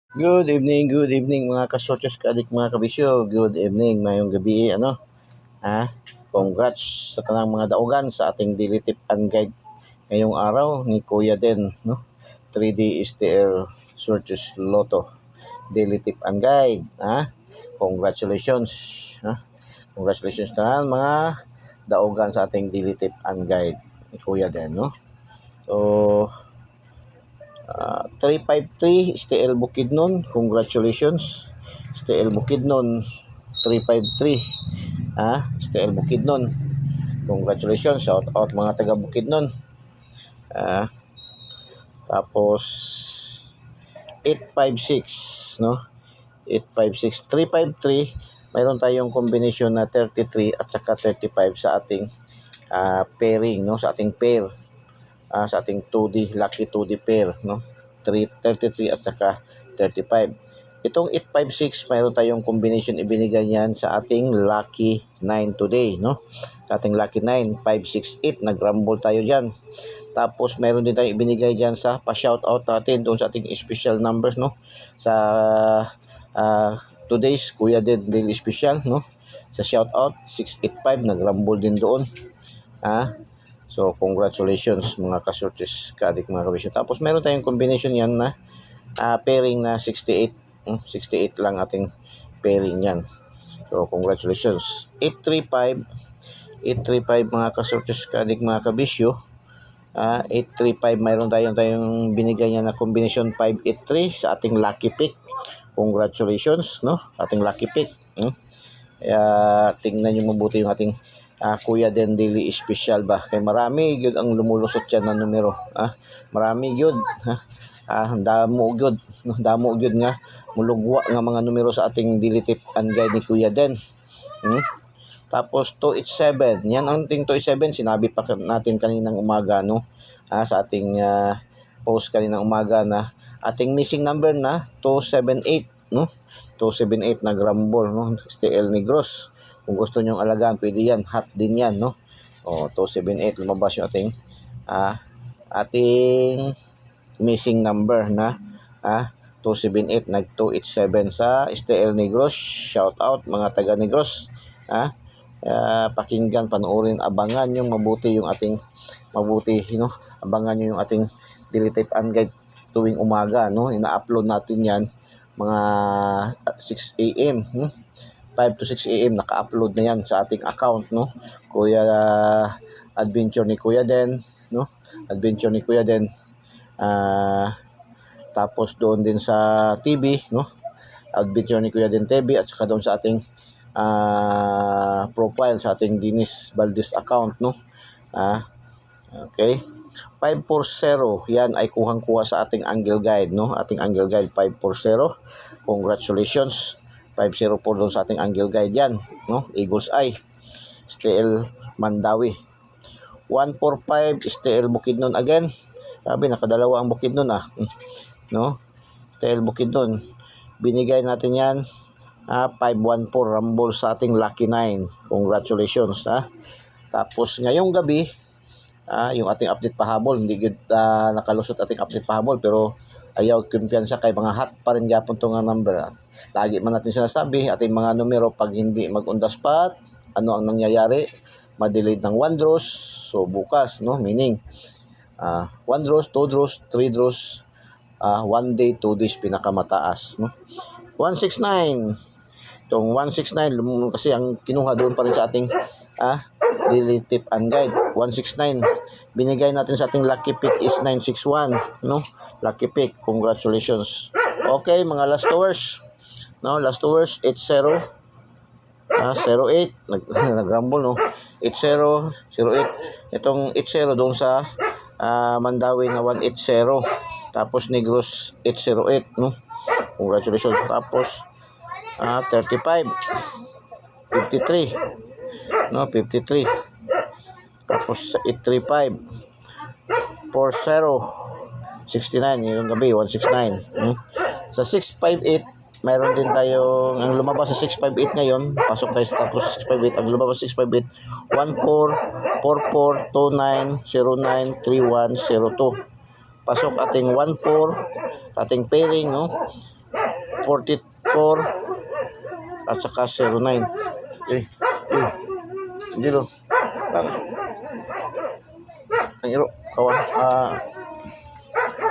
Good evening mga kasosyos, kaadik mga kabisyo. Good evening, mayong gabi, ha? Congrats sa kanang mga daugan sa ating daily tip and guide ngayong araw ni Kuya Den, no? 3D STL Sortes Lotto daily tip and guide, ha? Congratulations, ha? Congratulations na mga daugan sa ating daily tip and guide ni Kuya Den, no? So, 353 STL Bukidnon, congratulations. STL Bukidnon 353, STL Bukidnon, congratulations, shout out mga taga Bukidnon. Tapos 856, no? 856 353, mayroon tayong combination na 33 at saka 35 sa ating pairing, no? Sa ating pair, sa ating 2D lucky 2D pair, no? 33 at saka 35. Itong 856, mayroon tayong combination ibinigay niyan sa ating lucky 9 today, no? Sa ating lucky 9, 568, nag-rumble tayo diyan. Tapos mayroon din tayong ibinigay diyan sa pa-shoutout natin doon sa ating special numbers, no? Sa today's Kuya Den Daily Special, no? Sa shoutout 685, nag-rumble din doon. So, congratulations mga kasortes, kaadik mga kabisyo. Tapos, meron tayong combination yan na pairing na 68. 68 lang ating pairing yan. So, congratulations. 835 mga kasortes, kaadik mga kabisyo. 835, mayroon tayong binigay niya na combination 583 sa ating lucky pick. Congratulations, no? Ating lucky pick. Kaya, tingnan nyo mabuti yung ating Kuya Den Daily Special ba, kay marami gyud ang lumulusot yan na numero, marami gyud, damo gyud nga mulugwa nga mga numero sa ating daily tip and guide ni Kuya Den. Tapos 287, yan ang ating 287, sinabi pa natin kaninang umaga, no? Sa ating post kaninang umaga na ating missing number na 278, no? 278 nag-rumble, no? STL Negros. Kung gusto nyong alagaan, pwede yan. Hot din yan, no? 278, lumabas yung ating missing number na 278, nag-287 sa STL Negros. Shout out mga taga Negros. Pakinggan, panoorin, abangan yung mabuti yung ating no? Abangan nyo yung ating daily tip and guide tuwing umaga, no? Ina-upload natin yan mga 6 a.m. 5 to 6 a.m. naka-upload na yan sa ating account, no? Kuya Adventure ni Kuya Den, no? Adventure ni Kuya Den. Tapos doon din sa TV, no? Adventure ni Kuya Den TV, at saka doon sa ating profile sa ating Dennis Valdez account, no? Okay. 540, yan ay kuhang-kuha sa ating angle guide, no? Ating angle guide 540. Congratulations. 504 doon sa ating angle guide yan, no? Eagle's Eye, STL Mandawi. 145 STL Bukidnon again. Sabi, nakadalawa ang Bukidnon, no? STL Bukidnon. Binigay natin yan 514 rumble sa ating lucky 9. Congratulations, Tapos ngayong gabi, yung ating update pahabol, hindi good nakalusot ating update pahabol, pero ayaw kumpiyansa kay mga hot pa rin gyapon tong number. Lagi man natin sinasabi, ating mga numero pag hindi mag-on the spot, ano ang nangyayari? Ma-delayed ng 1 draws. So bukas, no, meaning 1 draws, 2 draws, 3 draws, 1 day, 2 days pinakamataas, no? 169. Itong 169 kasi ang kinuha doon pa rin sa ating daily tip and guide. 169. Binigay natin sa ating lucky pick is 961, no? Lucky pick. Congratulations. Okay, mga last hours. No, last hours 80 08 nag-rumble, no? 80 08. Itong 80 doon sa Mandawi na 180. Tapos Negros 808, no? Congratulations. Tapos 35 53, no? 53. Tapos sa 835 40 69, yung gabi 169, sa 658 mayroon din tayo ang lumabas sa 658 ngayon. Pasok tayo sa tapos sa 658. Ang lumabas sa 658 14 44 29 09 31 02. Pasok ating 14 ating pairing, no? 44 at saka 09. Hindi lo. Ang iro, kawan.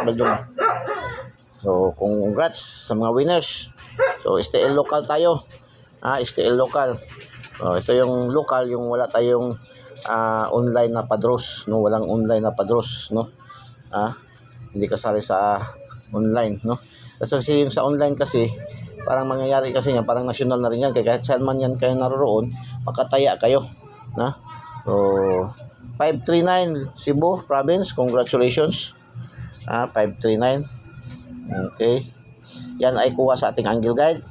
Bagyo na. So, congrats sa mga winners. So, STL local tayo. STL local. Ito yung local, yung wala tayong online na padros, no? Walang online na padros, no? Hindi kasali sa online, no? Kasi yung sa online kasi, parang mangyayari kasi yan, parang national na rin yan. Kaya kahit saan man yan kayo naroon, makataya kayo. So, 539 Cebu Province, congratulations. 539. Okay. Yan ay kuha sa ating angle guide.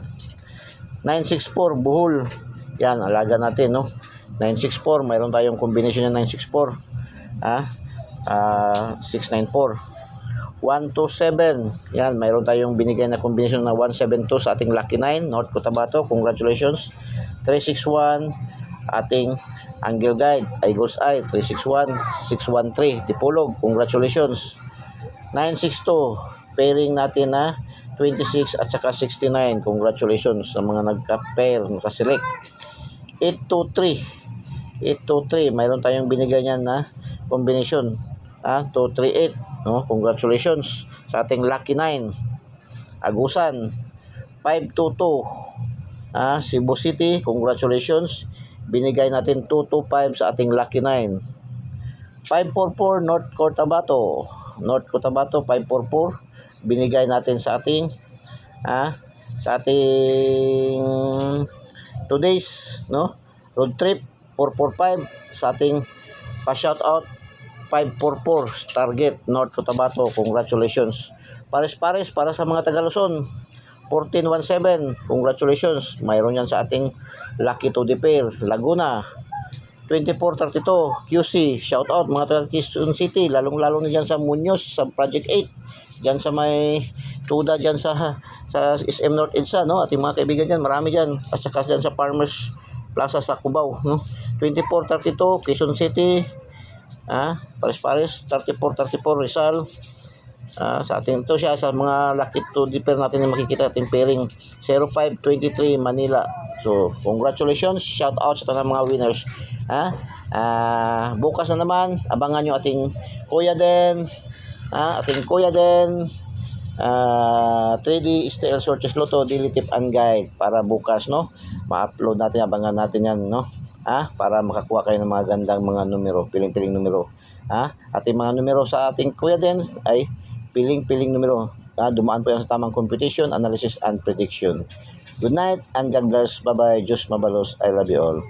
964 Bohol. Yan, alaga natin, no? 964, mayroon tayong combination ng 964. 694. 127. Yan, mayroon tayong binigay na combination na 172 sa ating Lucky 9, North Cotabato. Congratulations. 361, ating angle guide, Eagles Eye. 361, 613, Dipolog. Congratulations. 962, pairing natin na 26 at saka 69. Congratulations sa mga nagka-pair, nakaselect. 823, mayroon tayong binigay niyan na combination. 238. No, congratulations sa ating Lucky 9. Agusan 522. Cebu City, congratulations. Binigay natin 225 sa ating Lucky 9. 544 North Cotabato. North Cotabato 544. Binigay natin sa ating 2 days, no? Road trip 445 sa ating pa-shout out 544 target North Cotabato. Congratulations. Pares-pares para sa mga taga Luzon. 1417. Congratulations. Mayroon yan sa ating Lucky to the Pair. Laguna 2432 QC. Shout out mga taga Quezon City. Lalong-lalo na dyan sa Muñoz, sa Project 8. Dyan sa may Tuda, dyan sa SM North EDSA, no? Ating mga kaibigan dyan, marami dyan. At saka dyan sa Farmers Plaza sa Cubao, no? 2432 Quezon City. Pares-pares 34-34 Rizal. Sa ating ito siya sa mga lucky to the pair natin na makikita ating pairing 0523 Manila. So congratulations, shout out sa tanang mga winners. Bukas na naman abangan nyo ating Kuya Den, 3D STL Sortes Lotto Daily Tip and Guide para bukas, no? Ma-upload natin, abangan natin yan, no? Para makakuha kayo ng mga gandang mga numero, piling-piling numero. Ating mga numero sa ating Kuya Den ay piling-piling numero. Dumaan po yan sa tamang computation, analysis, and prediction. Good night and God bless. Bye-bye. Diyos mabalos. I love you all.